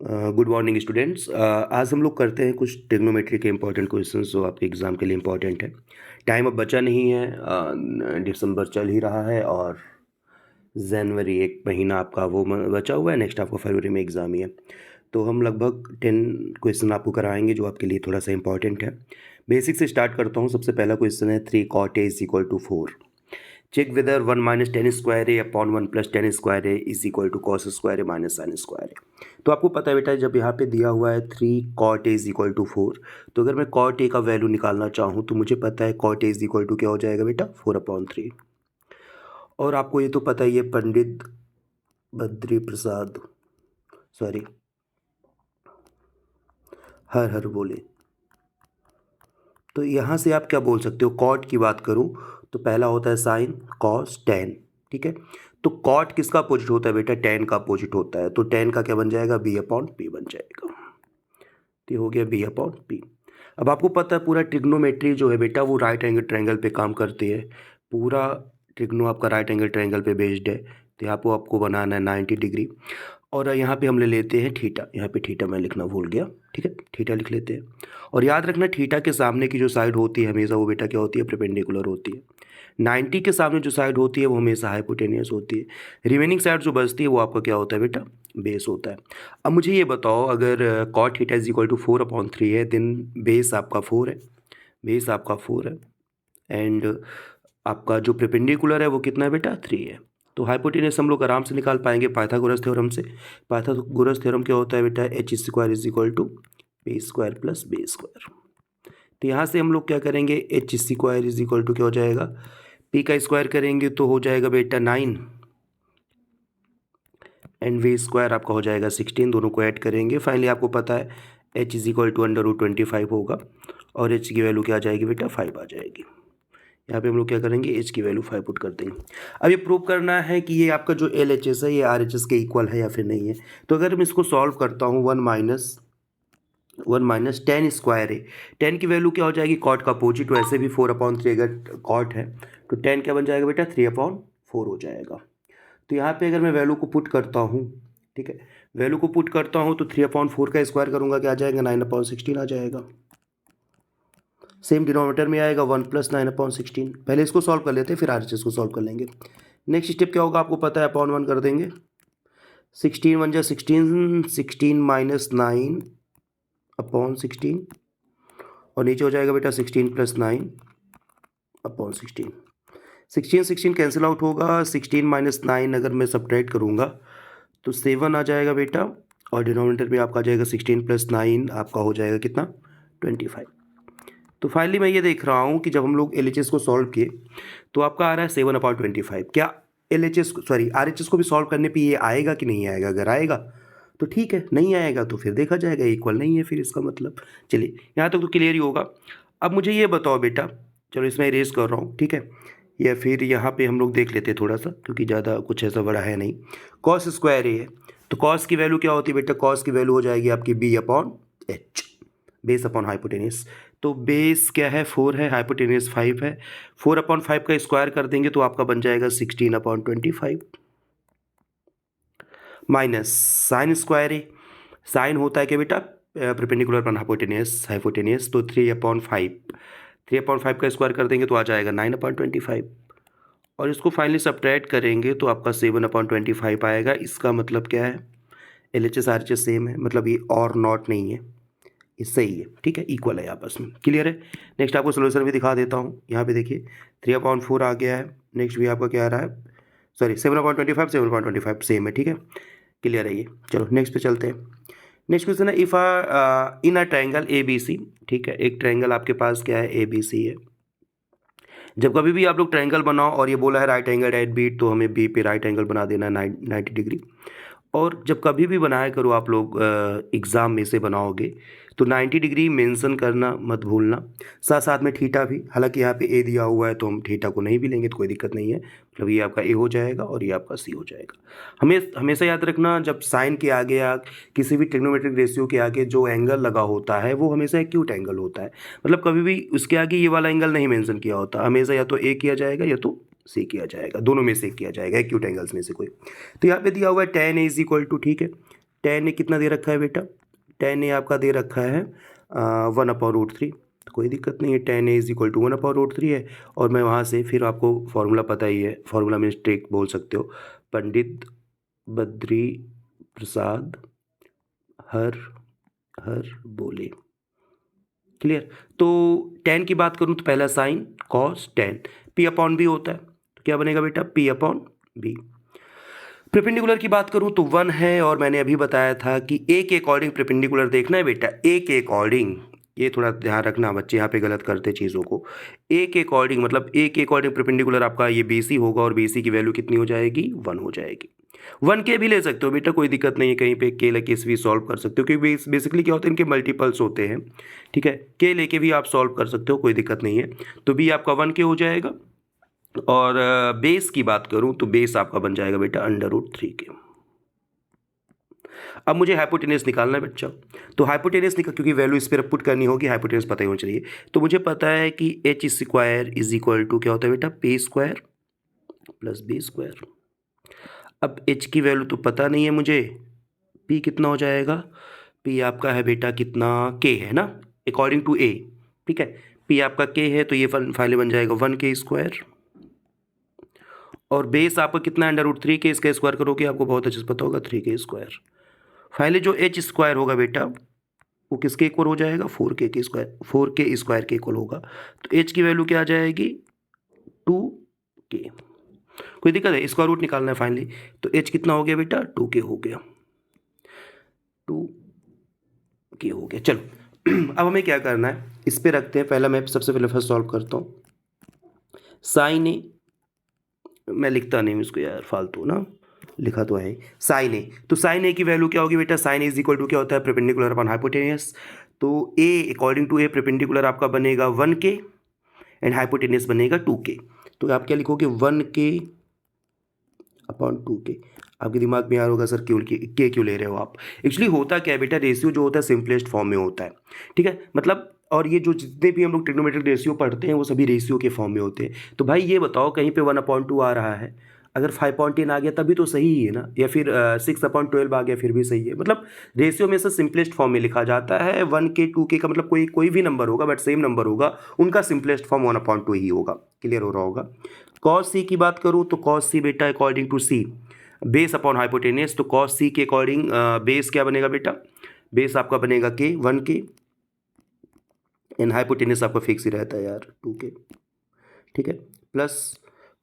Good morning students. आज हम लोग करते हैं कुछ ट्रिग्नोमेट्री के इंपॉर्टेंट क्वेश्चंस जो आपके एग्ज़ाम के लिए इंपॉर्टेंट है। टाइम अब बचा नहीं है, दिसंबर चल ही रहा है और जनवरी एक महीना आपका वो बचा हुआ है। नेक्स्ट आपको फरवरी में एग्ज़ाम ही है, तो हम लगभग 10 क्वेश्चन आपको कराएंगे जो आपके लिए थोड़ा सा इंपॉर्टेंट है। बेसिक से स्टार्ट करता हूँ। सबसे पहला क्वेश्चन है 3 cot a is equal to 4। Check whether 1 minus tan square A upon 1 plus tan square A is equal to cos square A minus sine square A. तो आपको पता है बेटा, जब यहाँ पे दिया हुआ है 3 cot a is equal to 4, तो अगर मैं cot a का वैल्यू निकालना चाहूँ तो मुझे पता है cot a is equal to क्या हो जाएगा बेटा, 4/3। और आपको ये तो पता ही है, पंडित बद्री प्रसाद, सॉरी, हर हर बोले। तो यहाँ से आप क्या बोल सकते हो, कॉट की बात करूँ तो पहला होता है साइन, कॉस, टेन। ठीक है, तो कॉट किसका अपोजिट होता है बेटा, टेन का अपोजिट होता है। तो टेन का क्या बन जाएगा, b/p बन जाएगा। तो ये हो गया b/p। अब आपको पता है पूरा ट्रिग्नोमेट्री जो है बेटा वो राइट एंगल ट्रायंगल पे काम करती है। पूरा ट्रिग्नो आपका राइट एंगल ट्रायंगल पे बेस्ड है। तो यहाँ पर आपको बनाना है 90 डिग्री। और यहाँ पे हम ले लेते हैं थीटा। यहाँ पे थीटा मैं लिखना भूल गया, ठीक है, थीटा लिख लेते हैं। और याद रखना, थीटा के सामने की जो साइड होती है हमेशा वो बेटा क्या होती है, परपेंडिकुलर होती है। 90 के सामने जो साइड होती है वो हमेशा हाइपोटेनियस होती है। रिमेनिंग साइड जो बचती है वो आपका क्या होता है बेटा, बेस होता है। अब मुझे ये बताओ, अगर cot theta is equal to 4/3 है, देन बेस आपका 4 है, बेस आपका 4 है, एंड आपका जो परपेंडिकुलर है वो कितना है बेटा, 3 है। तो हाइपोटेनस हम लोग आराम से निकाल पाएंगे पाइथागोरस थ्योरम से। पाइथागोरस थ्योरम क्या होता है बेटा, h² is equal to p² plus b²। तो यहाँ से हम लोग क्या करेंगे, h² इज इक्वल टू क्या हो जाएगा, p का स्क्वायर करेंगे तो हो जाएगा बेटा 9, एंड v² आपका हो जाएगा 16। दोनों को ऐड करेंगे, फाइनली आपको पता है h इज इक्वल टू √25 होगा, और h की वैल्यू क्या आ जाएगी बेटा, 5 आ जाएगी। यहाँ पे हम लोग क्या करेंगे, h की वैल्यू 5 पुट कर देंगे। अब ये प्रूव करना है कि ये आपका जो LHS है ये RHS के इक्वल है या फिर नहीं है। तो अगर मैं इसको सॉल्व करता हूँ, 1 माइनस 10 स्क्वायर है, 10 की वैल्यू क्या हो जाएगी, कॉट का अपोजिट, वैसे भी 4/3 अगर कॉट है तो 10 क्या बन जाएगा बेटा, 3/4 हो जाएगा। तो यहाँ पे अगर मैं वैल्यू को पुट करता हूँ, ठीक है, वैल्यू को पुट करता हूँ तो 3/4 का स्क्वायर करूँगा, क्या आ जाएगा, 9/16 आ जाएगा। सेम डिनोमिनेटर में आएगा 1 प्लस 9/16। पहले इसको सॉल्व कर लेते हैं, फिर RHS को सॉल्व कर लेंगे। नेक्स्ट स्टेप क्या होगा आपको पता है, अपॉन 1 कर देंगे। 16 1 जा 16, 16 माइनस 9/16, और नीचे हो जाएगा बेटा 16 प्लस 9/16। 16 16 कैंसिल आउट होगा, 16 माइनस 9 अगर मैं सब्ट्रैक्ट करूँगा तो 7 आ जाएगा बेटा, और डिनोमिनेटर में आपका आ जाएगा 16 प्लस 9 आपका हो जाएगा कितना, 25। तो फाइनली मैं ये देख रहा हूँ कि जब हम लोग LHS को सॉल्व किए तो आपका आ रहा है 7/25। क्या RHS को भी सॉल्व करने पे ये आएगा कि नहीं आएगा, अगर आएगा तो ठीक है, नहीं आएगा तो फिर देखा जाएगा, इक्वल नहीं है फिर इसका मतलब। चलिए यहाँ तक तो क्लियर ही होगा। अब मुझे ये बताओ बेटा, चलो इसमें इरेज कर रहा हूँ, ठीक है, या फिर यहाँ पे हम लोग देख लेते हैं थोड़ा सा, क्योंकि ज़्यादा कुछ ऐसा बड़ा है नहीं। कॉस स्क्वायर ए है, तो कॉस की वैल्यू क्या होती है बेटा, कॉस की वैल्यू हो जाएगी आपकी b/h, बेस अपॉन हाइपोटेनियस। तो बेस क्या है, 4 है, हाइपोटेनियस 5 है। 4/5 का स्क्वायर कर देंगे तो आपका बन जाएगा 16/25, माइनस साइन स्क्वायर है। साइन होता है क्या बेटा, परपेंडिकुलर अपॉन हाइपोटेनियस, तो 3/5 का स्क्वायर कर देंगे तो आ जाएगा 9/25, और इसको फाइनली सब्ट्रैक्ट करेंगे तो आपका 7/25 आएगा। इसका मतलब क्या है, LHS RHS सेम है, मतलब ये और नॉट नहीं है, ये सही है, ठीक है, इक्वल है आपस में, क्लियर है। नेक्स्ट आपको सोल्यूशन भी दिखा देता हूँ। यहाँ पे देखिए 3/4 आ गया है, नेक्स्ट भी आपका क्या आ रहा है, सॉरी 7/25 सेम है, ठीक है, क्लियर है ये। चलो नेक्स्ट पे चलते हैं। नेक्स्ट क्वेश्चन है, if in a triangle ABC, ठीक है, एक ट्रायंगल आपके पास क्या है, ABC है। जब कभी भी आप लोग ट्रायंगल बनाओ और ये बोला है राइट एंगल एट बी, तो हमें बी पे राइट एंगल बना देना है 90 डिग्री। और जब कभी भी बनाया करो आप लोग, एग्ज़ाम में से बनाओगे तो 90 डिग्री मेंशन करना मत भूलना, साथ साथ में थीटा भी। हालांकि यहाँ पे ए दिया हुआ है तो हम थीटा को नहीं भी लेंगे तो कोई दिक्कत नहीं है, मतलब ये आपका ए हो जाएगा और ये आपका सी हो जाएगा। हमेशा याद रखना, जब साइन के आगे या किसी भी ट्रिग्नोमेट्रिक रेशियो के आगे जो एंगल लगा होता है वो हमेशा एक्यूट एंगल होता है, मतलब कभी भी उसके आगे ये वाला एंगल नहीं मेंशन किया होता, हमेशा या तो ए किया जाएगा या तो सी किया जाएगा, दोनों में से किया जाएगा, एक्यूट एंगल्स में से कोई। तो यहाँ पे दिया हुआ है tan a is equal to, ठीक है, tan ए कितना दे रखा है बेटा, tan ए आपका दे रखा है 1/√3, तो कोई दिक्कत नहीं है, tan a is equal to 1/√3 है। और मैं वहाँ से फिर आपको फार्मूला पता ही है, फार्मूला में ट्रिक बोल सकते हो, पंडित बद्री प्रसाद हर हर बोले। क्लियर। तो tan की बात करूँ तो पहला साइन cos tan, P/B होता है, तो क्या बनेगा बेटा P/B। परपेंडिकुलर की बात करूँ तो 1 है, और मैंने अभी बताया था कि ए के अकॉर्डिंग परपेंडिकुलर देखना है बेटा, ए के अकॉर्डिंग, ये थोड़ा ध्यान रखना, बच्चे यहाँ पे गलत करते चीज़ों को। ए के अकॉर्डिंग मतलब ए के अकॉर्डिंग परपेंडिकुलर आपका ये BC होगा, और BC की वैल्यू कितनी हो जाएगी 1 हो जाएगी। 1 के भी ले सकते हो बेटा, कोई दिक्कत नहीं है, कहीं पे के लेके भी सॉल्व कर सकते हो, क्योंकि बेसिकली क्या होता है इनके मल्टीपल्स होते हैं, ठीक है, के लेके भी आप सॉल्व कर सकते हो, कोई दिक्कत नहीं है। तो बी आपका 1 के हो जाएगा। और बेस की बात करूं तो बेस आपका बन जाएगा बेटा √3 के। अब मुझे हाइपोटेनस निकालना है बच्चा, तो हाइपोटेनस क्योंकि वैल्यू इस पर पुट करनी होगी, हाइपोटेनस पता ही होना चाहिए। तो मुझे पता है कि h² इज इक्वल टू क्या होता है बेटा p² + b²। अब h की वैल्यू तो पता नहीं है मुझे, p कितना हो जाएगा, p आपका है बेटा कितना, k है ना, अकॉर्डिंग टू a, ठीक है, p आपका k है, तो ये फाइनली बन जाएगा 1k²। और बेस आपका कितना है √3 के, इसका स्क्वायर करोगे आपको बहुत अच्छे से पता होगा 3k²। फाइनली जो h² होगा बेटा वो किसके इक्वल हो जाएगा 4k के स्क्वायर, 4k² के इक्वल होगा। तो h की वैल्यू क्या आ जाएगी 2k। कोई दिक्कत है, स्क्वायर रूट निकालना है फाइनली, तो h कितना हो गया बेटा 2k हो गया, 2k हो गया। चलो अब हमें क्या करना है, इस पे रखते हैं, पहला मैं सबसे पहले फर्स्ट सॉल्व करता हूँ। साइन ए, मैं लिखता नहीं हूँ इसको यार, फालतू ना, लिखा तो है साइन ए। तो साइन ए की वैल्यू क्या होगी बेटा, sine a is equal to क्या होता है परपेंडिकुलर अपॉन हाइपोटेनियस। तो a according to a perpendicular आपका बनेगा 1k एंड हाइपोटेनियस बनेगा 2k। तो आप क्या लिखोगे 1k/2k। आपके दिमाग में यार होगा सर क्यों ले रहे हो आप। एक्चुअली होता क्या है बेटा, रेशियो जो होता है सिंपलेस्ट फॉर्म में होता है, ठीक है, मतलब, और ये जो जितने भी हम लोग ट्रिग्नोमेट्रिक रेशियो पढ़ते हैं वो सभी रेशियो के फॉर्म में होते हैं। तो भाई ये बताओ कहीं पे 1/2 आ रहा है, अगर 5.10 आ गया तभी तो सही ही है ना, या फिर 6/12 आ गया फिर भी सही है। मतलब रेशियो में से सिंपलेस्ट फॉर्म में लिखा जाता है, 1k 2k का मतलब कोई भी नंबर होगा बट सेम नंबर होगा, उनका सिंपलेस्ट फॉर्म 1/2 ही होगा। क्लियर हो रहा होगा। cos c की बात करूँ तो cos c बेटा according to c base upon hypotenuse, तो cos c के अकॉर्डिंग बेस क्या बनेगा बेटा, बेस आपका बनेगा k 1k एंड हाइपोटेनियस आपका फिक्स ही रहता है यार 2k, ठीक है, प्लस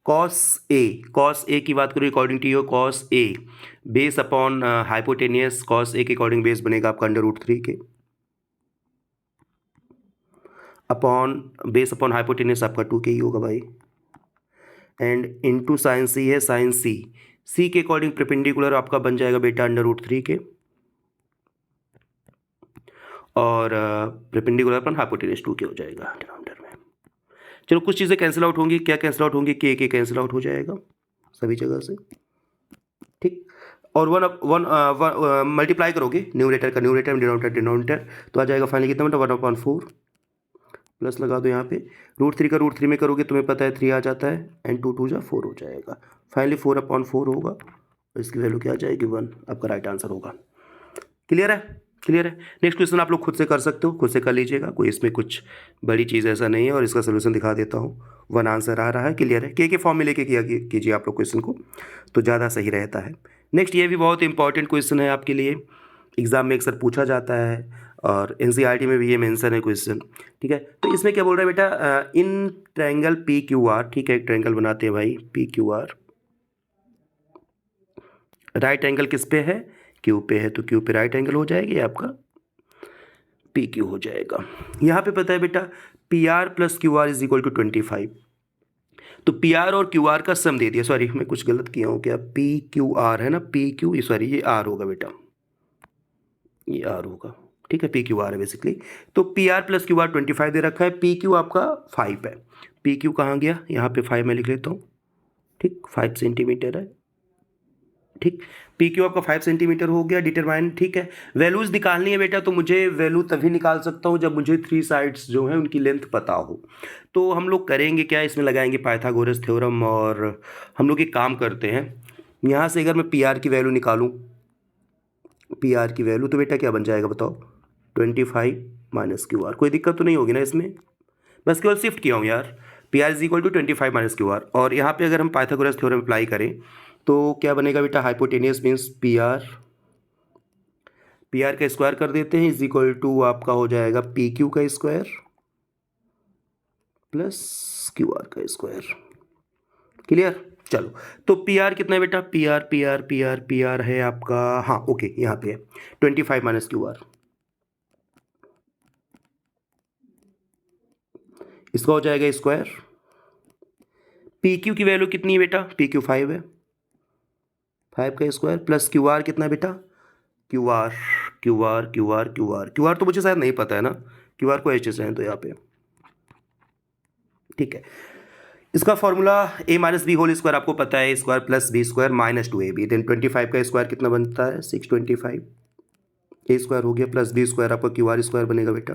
cos a की बात करूँ according to your cos a base upon hypotenuse, cos a के अकॉर्डिंग बेस बनेगा आपका √3 के अपॉन बेस अपॉन हाइपोटेनियस आपका 2k ही होगा भाई, एंड इनटू साइन c है, साइन c के अकॉर्डिंग परपेंडिकुलर आपका बन जाएगा बेटा √3 के और परपेंडिकुलर अपन हाइपोटेनियस 2k हो जाएगा डिनोमिनेटर में। चलो कुछ चीज़ें कैंसिल आउट होंगी, क्या कैंसिल आउट होंगी, के कैंसिल आउट हो जाएगा सभी जगह से, ठीक, और वन मल्टीप्लाई करोगे न्यूमरेटर का न्यूमरेटर, डिनोमिनेटर, तो आ जाएगा फाइनली कितना बेटा 1/4 प्लस लगा दो यहाँ पे, √3 का √3 में करोगे तुम्हें पता है 3 आ जाता है एंड 2 2 4 हो जाएगा, फाइनली 4/4 होगा, और इसकी वैल्यू क्या आ जाएगी 1, आपका राइट आंसर होगा। क्लियर है, क्लियर है। नेक्स्ट क्वेश्चन आप लोग खुद से कर सकते हो, खुद से कर लीजिएगा, कोई इसमें कुछ बड़ी चीज़ ऐसा नहीं है, और इसका सोल्यूशन दिखा देता हूँ। 1 आंसर आ रहा है, क्लियर है, के फॉर्म में लेके कीजिए आप लोग क्वेश्चन को, तो ज़्यादा सही रहता है। नेक्स्ट ये भी बहुत इंपॉर्टेंट क्वेश्चन है आपके लिए, एग्जाम में अक्सर पूछा जाता है और NCERT में भी ये मेंशन है क्वेश्चन, ठीक है। तो इसमें क्या बोल रहा है बेटा, इन ट्रायंगल PQR, ठीक है, एक ट्रायंगल बनाते हैं भाई PQR, राइट एंगल किस पे है, Q पे है, तो Q पे राइट एंगल हो जाएगी आपका PQ हो जाएगा। यहाँ पे पता है बेटा PR + QR is equal to 25, तो PR और QR का सम दे दिया, सॉरी मैं कुछ गलत किया हूँ क्या, PQR है ना, PQ सॉरी ये R होगा बेटा, ये R होगा, ठीक है, PQR है बेसिकली। तो PR + QR 25 दे रखा है, PQ आपका 5 है, PQ कहाँ गया, यहाँ पे 5 मैं लिख लेता हूँ, ठीक, 5 सेंटीमीटर है, ठीक, PQ आपका 5 सेंटीमीटर हो गया, डिटरमाइन, ठीक है। वैल्यूज़ निकालनी है बेटा, तो मुझे वैल्यू तभी निकाल सकता हूँ जब मुझे 3 साइड्स जो हैं उनकी लेंथ पता हो। तो हम लोग करेंगे क्या, इसमें लगाएंगे पाइथागोरस थ्योरम, और हम लोग एक काम करते हैं, यहाँ से अगर मैं PR की वैल्यू निकालूँ, पी आर की वैल्यू, तो बेटा क्या बन जाएगा बताओ, 25 माइनस क्यू आर। कोई दिक्कत तो नहीं होगी ना इसमें, बस केवल शिफ्ट किया हूँ यार। P R is equal to 25 minus Q R. और यहाँ पे अगर हम पाइथागोरस थ्योरम अप्लाई करें तो क्या बनेगा बेटा, हाइपोटेनियस मीन्स पी आर का स्क्वायर कर देते हैं इज इक्वल टू आपका हो जाएगा पी क्यू का स्क्वायर प्लस क्यू आर का स्क्वायर। क्लियर? चलो, तो पी आर कितना है बेटा, पी आर है आपका, हाँ ओके, यहाँ पे है 25 माइनस क्यू आर। इसका हो जाएगा स्क्वायर। पी क्यू की वैल्यू कितनी है बेटा, पी क्यू 5 है, 5 का स्क्वायर प्लस क्यू आर कितना है बेटा, क्यू आर तो मुझे शायद नहीं पता है ना, क्यू आर को एच से हैं तो यहाँ पे ठीक है। इसका formula a minus B whole square आपको पता है, square plus B square minus 2ab, then 25 का स्क्वायर कितना बनता है 625, ए स्क्वायर हो गया प्लस बी स्क्वायर आपका क्यू आर स्क्वायर बनेगा बेटा,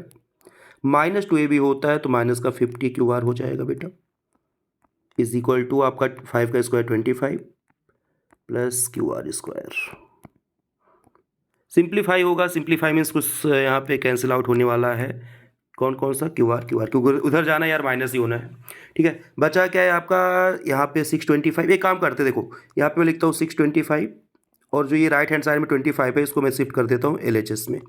माइनस 2ab होता है तो माइनस का 50 क्यू आर हो जाएगा बेटा, इज इक्वल टू आपका 5 का square 25 plus Q R square. Simplify होगा, सिंप्लीफाई मीन्स कुछ यहाँ पे कैंसिल आउट होने वाला है, कौन कौन सा, क्यू आर क्योंकि उधर जाना यार माइनस ही होना है, ठीक है। बचा क्या है आपका यहाँ पे 625, एक काम करते देखो, यहाँ पे मैं लिखता हूँ 625 और जो ये राइट हैंड साइड में 25 है इसको मैं शिफ्ट कर देता हूँ LHS में,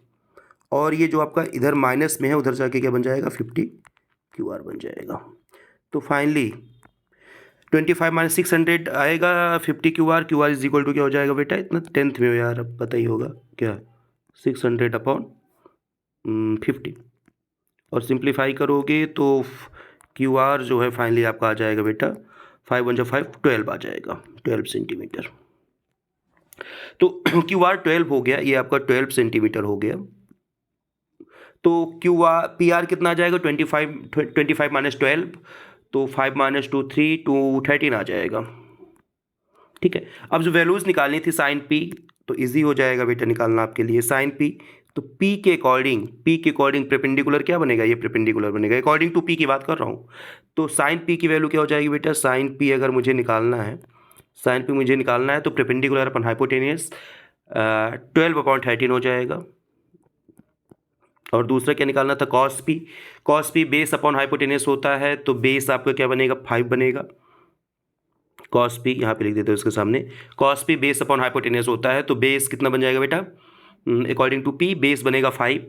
और ये जो आपका इधर माइनस में है उधर जाके क्या बन जाएगा 50 क्यू आर बन जाएगा। तो फाइनली 25 माइनस 600 आएगा 50 Q R is equal to क्या हो जाएगा बेटा, इतना 10th में हो यार, अब पता ही होगा क्या, 600/50 और सिंप्लीफाई करोगे तो क्यू आर जो है फाइनली आपका आ जाएगा बेटा 5 1 5 12 आ जाएगा, 12 सेंटीमीटर। तो क्यू आर 12 हो गया, ये आपका 12 सेंटीमीटर हो गया। तो क्यू आर पी आर कितना आ जाएगा 25 माइनस 12, तो 5 माइनस 2 3 2 13 आ जाएगा, ठीक है। अब जो वैल्यूज़ निकालनी थी साइन पी, तो इजी हो जाएगा बेटा निकालना आपके लिए साइन पी। तो P के अकॉर्डिंग परपेंडिकुलर क्या बनेगा, ये परपेंडिकुलर बनेगा, अकॉर्डिंग टू P की बात कर रहा हूँ। तो साइन P की वैल्यू क्या हो जाएगी बेटा, साइन P अगर मुझे निकालना है, तो परपेंडिकुलर अपन हाइपोटेनियस 12/13 हो जाएगा। और दूसरा क्या निकालना था, cos P base upon hypotenuse होता है, तो बेस आपका क्या बनेगा 5 बनेगा, कॉस पी यहाँ पे लिख देते हो इसके सामने, cos P base upon hypotenuse होता है, तो बेस कितना बन जाएगा बेटा, अकॉर्डिंग टू P बेस बनेगा 5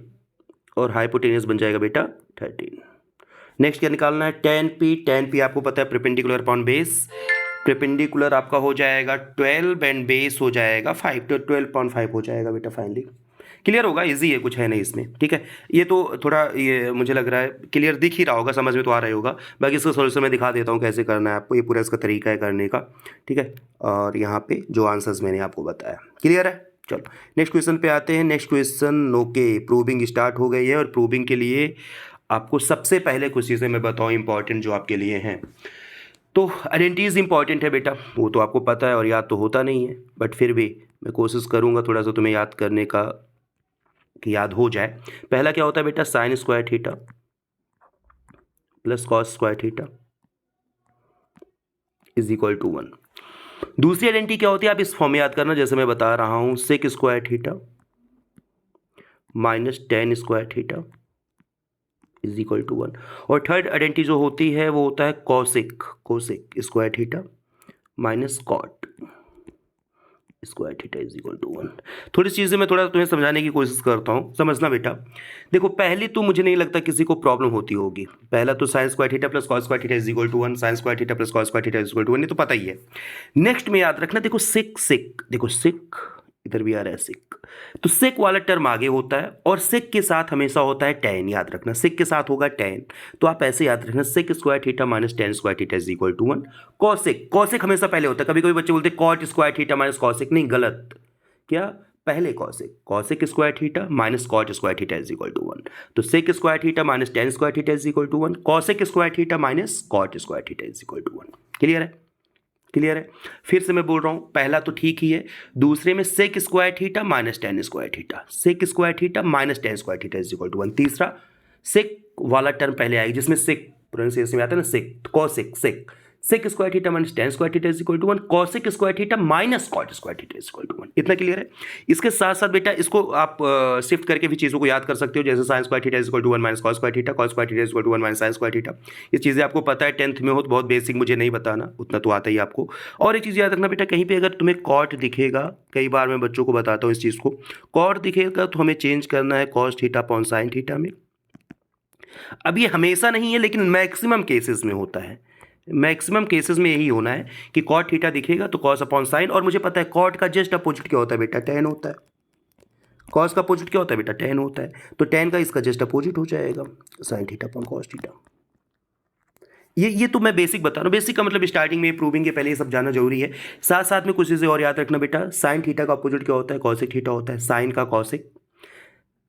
और हाइपोटेनियस बन जाएगा बेटा 13। नेक्स्ट क्या निकालना है, tan P आपको पता है परपेंडिकुलर अपॉन बेस, परपेंडिकुलर आपका हो जाएगा 12 एंड बेस हो जाएगा 5, तो 12.5 हो जाएगा बेटा फाइनली। क्लियर होगा, इजी है, कुछ है नहीं इसमें, ठीक है। ये तो थोड़ा ये मुझे लग रहा है क्लियर दिख ही रहा होगा, समझ में तो आ रहा होगा, बाकी इसका सोल्यूशन मैं दिखा देता हूँ कैसे करना है आपको, ये पूरा इसका तरीका है करने का, ठीक है। और यहाँ पे जो आंसर्स मैंने आपको बताया क्लियर है। चलो नेक्स्ट क्वेश्चन पे आते हैं। Next question, okay, proving start हो गई है और प्रूविंग के लिए आपको सबसे पहले कुछ चीज़ें मैं बताऊँ इंपॉर्टेंट जो आपके लिए हैं। तो आइडेंटिटीज इंपॉर्टेंट है बेटा, वो तो आपको पता है और याद तो होता नहीं है, बट फिर भी मैं कोशिश करूँगा थोड़ा सा तुम्हें याद करने का कि याद हो जाए। पहला क्या होता है बेटा, sine square theta plus cos square theta is equal to 1। दूसरी आइडेंटिटी क्या होती है, आप इस फॉर्म में याद करना जैसे मैं बता रहा हूं, sec square theta minus tan square theta is equal to 1। और थर्ड आइडेंटिटी जो होती है वो होता है cosec square theta minus cot square theta is equal to 1। थोड़ी चीज़ें मैं थोड़ा तुम्हें समझाने की कोशिश करता हूँ, समझना बेटा। देखो पहली तो मुझे नहीं लगता किसी को प्रॉब्लम होती होगी, पहला तो sine square theta plus cos square theta is equal to 1, sine square theta plus cos square theta is equal to 1, ये तो पता ही है। नेक्स्ट में याद रखना, देखो सेक देखो सेक इधर भी आ रहा है सेक, तो सेक वाला टर्म आगे होता है और सेक के साथ हमेशा होता है टेन, याद रखना सेक के साथ होगा टेन, तो आप ऐसे याद रखना sec square theta minus tan square theta is equal to 1। Cosec हमेशा पहले होता है, कभी कभी बच्चे बोलते हैं cot square theta minus cosec, नहीं गलत, क्या पहले cosec square theta minus cot square theta is equal to 1, तो sec square theta minus tan square theta is equal to 1, cosec square theta minus cot square theta is equal to 1। Clear है। फिर से मैं बोल रहा हूं, पहला तो ठीक ही है, दूसरे में sec square theta minus tan square theta, sec square theta minus tan square theta is equal to 1। तीसरा सेक वाला टर्म पहले आएगी जिसमें सेक प्रोनाउंसिएशन में आता है ना sec, cosec sec square theta minus tan square theta is equal to 1, cosec square theta minus cot square theta is equal to 1। इतना क्लियर है। इसके साथ साथ बेटा इसको आप शिफ्ट करके भी चीज़ों को याद कर सकते हो, जैसे sine square theta is equal to 1 minus cos square theta, cos square theta is equal to 1 minus sine square theta. ये चीज़ें आपको पता है, 10th में हो तो बहुत बेसिक, मुझे नहीं बताना, उतना तो आता ही आपको। और एक चीज़ याद रखना बेटा, कहीं पे अगर तुम्हें कॉट दिखेगा, कई बार मैं बच्चों को बताता हूँ इस चीज़ को, कॉट दिखेगा तो हमें चेंज करना है cos theta upon sine theta में। अब ये हमेशा नहीं है, लेकिन मैक्सिमम केसेस में होता है, मैक्सिमम केसेस में यही होना है कि कॉट थीटा दिखेगा तो कॉस अपॉन साइन, और मुझे पता है कॉट का जस्ट अपोजिट क्या होता है बेटा, टेन होता है। कॉस का अपोजिट क्या होता है बेटा, टेन होता है, तो टेन का इसका जस्ट अपोजिट हो जाएगा sine theta upon cos theta. ये तो मैं बेसिक बता रहा हूँ, बेसिक का मतलब स्टार्टिंग में प्रूविंग के पहले ये सब जानना जरूरी है। साथ साथ में कुछ चीज़ें और याद रखना बेटा, साइन थीटा का अपोजिट क्या होता है, कॉसेक थीटा होता है, साइन का कॉसेक,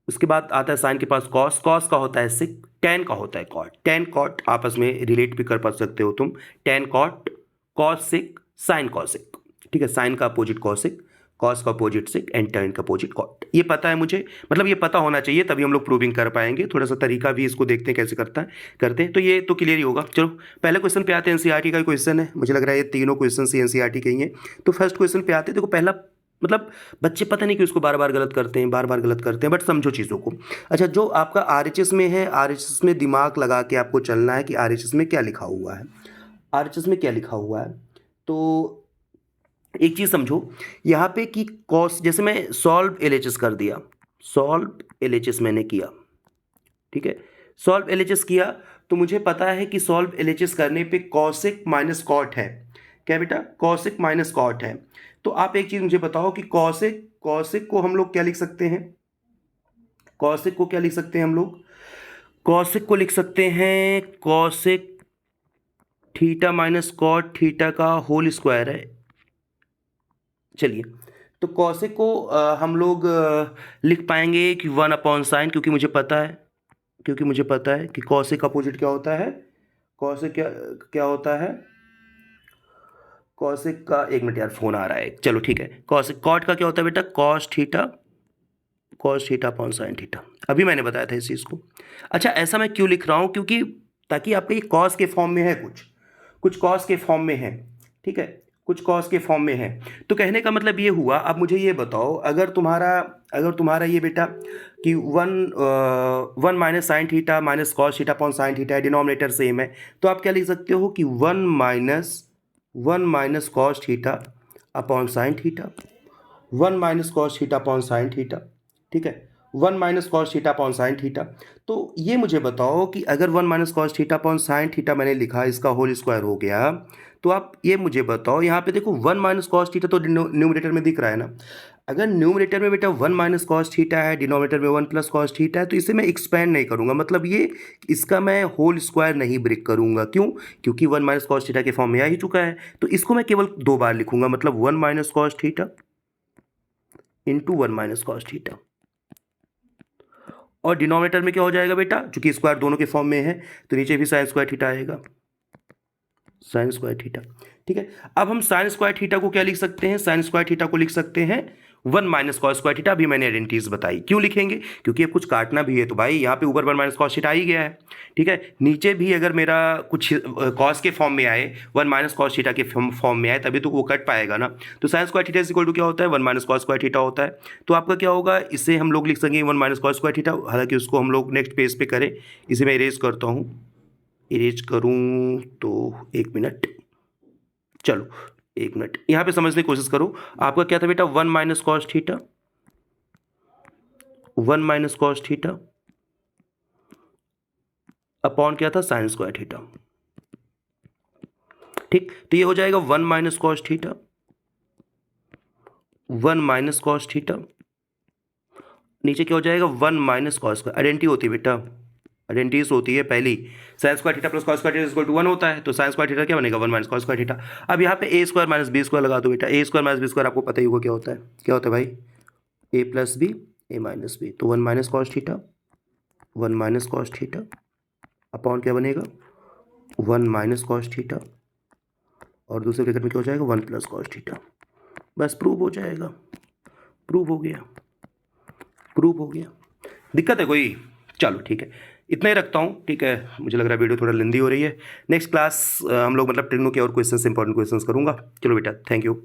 उसके बाद आता है साइन के पास कॉस, कॉस का होता है सिक, टेन का होता है कॉट, टेन कॉट आपस में रिलेट भी कर पा सकते हो तुम, टेन कॉट, कॉस सिक, साइन कॉसिक, ठीक है, साइन का अपोजिट कॉसिक, कॉस का अपोजिट सिक एंड टेन का अपोजिट कॉट। ये पता है मुझे, मतलब ये पता होना चाहिए, तभी हम लोग प्रूविंग कर पाएंगे। थोड़ा सा तरीका भी इसको देखते हैं कैसे करते हैं, तो ये तो क्लियर ही होगा। चलो पहले क्वेश्चन पे आते हैं, एनसीईआरटी का क्वेश्चन है, मुझे लग रहा है ये तीनों क्वेश्चन एनसीईआरटी के ही हैं। तो फर्स्ट क्वेश्चन पे आते हैं, देखो पहला, मतलब बच्चे पता नहीं कि उसको बार बार गलत करते हैं, बट समझो चीज़ों को। अच्छा, जो आपका आरएचएस में है, आरएचएस में दिमाग लगा के आपको चलना है कि आरएचएस में क्या लिखा हुआ है, आरएचएस में क्या लिखा हुआ है। तो एक चीज़ समझो यहाँ पे कि कॉस, जैसे मैं सॉल्व एलएचएस कर दिया, सॉल्व एलएचएस मैंने किया, ठीक है, सॉल्व एलएचएस किया, तो मुझे पता है कि सॉल्व एलएचएस करने पे कॉसेक माइनस कॉट है, क्या बेटा, कॉसेक माइनस कॉट है। तो आप एक चीज़ मुझे बताओ कि कॉसेक को हम लोग क्या लिख सकते हैं, कॉसेक को क्या लिख सकते हैं हम लोग, कॉसेक को लिख सकते हैं cosec theta minus cot theta का होल स्क्वायर है। चलिए, तो कॉसेक को हम लोग लिख पाएंगे कि 1 अपॉन साइन, क्योंकि मुझे पता है कि कॉसेक अपोजिट क्या होता है, कॉसेक क्या होता है, कॉसेक का, एक मिनट यार फोन आ रहा है, चलो ठीक है, कॉसेक, कॉट का क्या होता है बेटा, cos theta upon sine theta, अभी मैंने बताया था इस चीज़ को। अच्छा, ऐसा मैं क्यों लिख रहा हूँ, क्योंकि ताकि आपके ये कॉस के फॉर्म में है, कुछ कॉस के फॉर्म में है, ठीक है, कुछ कॉस के फॉर्म में है। तो कहने का मतलब ये हुआ, अब मुझे ये बताओ, अगर तुम्हारा ये बेटा कि 1 minus sine theta minus cos theta upon sine theta है, डिनोमिनेटर सेम है, तो आप क्या लिख सकते हो कि 1 minus cos theta upon sine theta, 1 minus cos theta upon sine theta, ठीक है, 1 minus cos theta upon sine theta. तो ये मुझे बताओ कि अगर 1 minus cos theta upon sine theta मैंने लिखा, इसका होल स्क्वायर हो गया, तो आप ये मुझे बताओ, यहाँ पे देखो 1 माइनस कॉस थीटा तो न्यूमरेटर में दिख रहा है ना, अगर न्यूमरेटर में बेटा 1 माइनस कॉस थीटा है, डिनोमिनेटर में 1 प्लस कॉस थीटा है, तो इसे मैं एक्सपेंड नहीं करूँगा, मतलब ये इसका मैं होल स्क्वायर नहीं ब्रेक करूँगा, क्यों, क्योंकि 1 माइनस कॉस थीटा के फॉर्म में आ ही चुका है, तो इसको मैं केवल 2 बार लिखूंगा, मतलब 1 minus cos theta into 1 minus cos theta, और डिनोमिनेटर में क्या हो जाएगा बेटा, चूंकि स्क्वायर दोनों के फॉर्म में है, तो नीचे भी साइन स्क्वायर थीटा आएगा, साइन स्क्वायर थीटा, ठीक है। अब हम साइन स्क्वायर थीटा को क्या लिख सकते हैं, साइन स्क्वायर थीटा को लिख सकते हैं 1 माइनस कॉस स्क्वायर थीटा। अभी मैंने आइडेंटिटीज बताई, क्यों लिखेंगे, क्योंकि अब कुछ काटना भी है, तो भाई यहाँ पे ऊपर 1 माइनस कॉस थीटा आ ही गया है, ठीक है, नीचे भी अगर मेरा कुछ कॉस के फॉर्म में आए, 1 माइनस कॉस थीटा के फॉर्म में आए, तभी तो वो कट पाएगा ना। तो sine square theta is equal to क्या होता है, 1 माइनस कॉस स्क्वायर थीटा होता है। तो आपका क्या होगा, इसे हम लोग लिख सकेंगे 1 माइनस कॉस स्क्वायर थीटा, हालांकि उसको हम लोग नेक्स्ट पेज पे करें, इसे मैं इरेज करता हूँ, इरेज करूँ तो 1 मिनट, चलो 1 मिनट यहाँ पे समझने की कोशिश करो। आपका क्या था बेटा, 1 minus cos theta, 1 minus cos theta upon क्या था, साइन स्क्वायर थीटा, ठीक। तो ये हो जाएगा 1 minus cos theta, 1 minus cos theta, नीचे क्या हो जाएगा 1 माइनस कॉस स्क्वायर, आइडेंटिटी होती है बेटा, आइडेंटिटीज होती है पहली, sine square theta plus cos square theta equal to 1 होता है, तो साइन स्क्वायर थीटा क्या बनेगा, 1 माइनस कॉस स्क्वायर थीटा। अब यहाँ पे ए स्क्वायर माइनस बी स्क्वायर लगा दो बेटा, ए स्क्वायर माइनस बी स्क्वायर आपको पता ही होगा क्या होता है भाई, ए प्लस बी ए माइनस बी, तो 1 minus cos theta, 1 minus cos theta upon क्या बनेगा, 1 माइनस कॉस थीटा, और दूसरे ब्रैकेट में क्या हो जाएगा, 1 प्लस कॉस थीटा। बस प्रूव हो जाएगा, प्रूव हो गया, दिक्कत है कोई, चलो ठीक है। इतना ही रखता हूँ, ठीक है। मुझे लग रहा है वीडियो थोड़ा लेंदी हो रही है। नेक्स्ट क्लास हम लोग मतलब ट्रिग्नो के और क्वेश्चन इंपॉर्टेंट क्वेश्चंस करूँगा। चलो बेटा, थैंक यू।